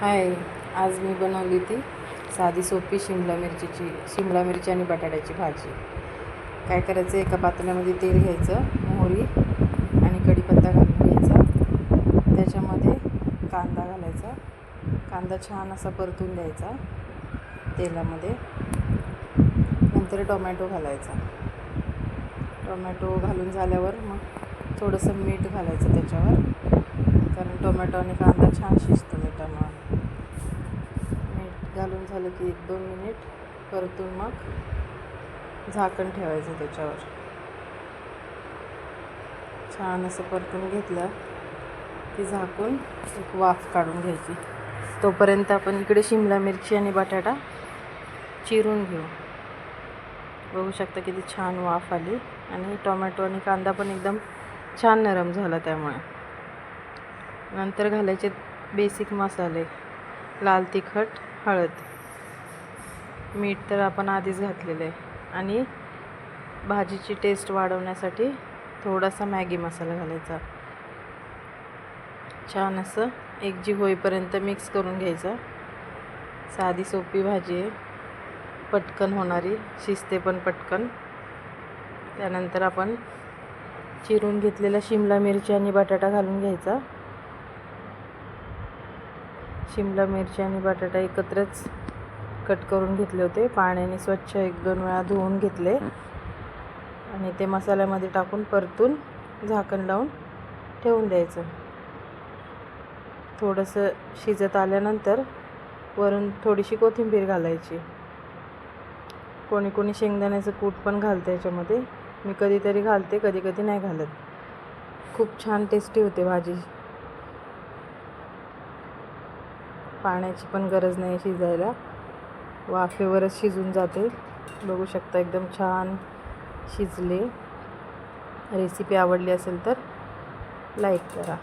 हाय, आज मी बनवली ती साधी सोपी शिमला मिरची आणि बटाट्याची भाजी. काय करायचं, एका पातेल्यामध्ये तेल घ्यायचं, मोहरी आणि कढीपत्ता घालून घ्यायचा. त्याच्यामध्ये कांदा घालायचा. कांदा छान असा परतून द्यायचा तेलामध्ये. नंतर टोमॅटो घालायचा. टोमॅटो घालून झाल्यावर मग थोडंसं मीठ घालायचं त्याच्यावर, कारण टोमॅटो आणि कांदा छान शिजतो मिठामुळे. मीठ घालून झालं की 1-2 मिनिट परतून मग झाकण ठेवायचं त्याच्यावर. छान असं परतून घेतलं की झाकून एक वाफ काढून घ्यायची. तोपर्यंत आपण इकडे शिमला मिरची आणि बटाटा चिरून घेऊ. बघू शकता किती छान वाफ आली आणि टोमॅटो आणि कांदा पण एकदम छान नरम झाला. त्यामुळे नंतर घालायचे बेसिक मसाले, लाल तिखट, हळद, मीठ तर आपण आधीच घातलेलं आहे, आणि भाजीची टेस्ट वाढवण्यासाठी थोडासा मॅगी मसाला घालायचा. छान असं एकजीव होईपर्यंत मिक्स करून घ्यायचा. साधी सोपी भाजी आहे, पटकन होणारी, शिजते पण पटकन. त्यानंतर आपण चिरून घेतलेला शिमला मिरची आणि बटाटा घालून घ्यायचा. शिमला मिरची आणि बटाटा एकत्रच कट करून घेतले होते. पाण्याने स्वच्छ 1-2 वेळा धुवून घेतले आणि ते मसाल्यामध्ये टाकून परतून झाकण लावून ठेवून द्यायचं. थोडंसं शिजत आल्यानंतर वरून थोडीशी कोथिंबीर घालायची. कोणी कोणी शेंगदाण्याचं कूट पण घालतं याच्यामध्ये. मी कधीतरी घालते, कधी कधी नाही घालत. खूप छान टेस्टी होते भाजी. पाण्याची पण गरज नाही शिजायला, वाफेवरच शिजून जाते. बघू शकता एकदम छान शिजले. रेसिपी आवडली असेल तर लाईक करा.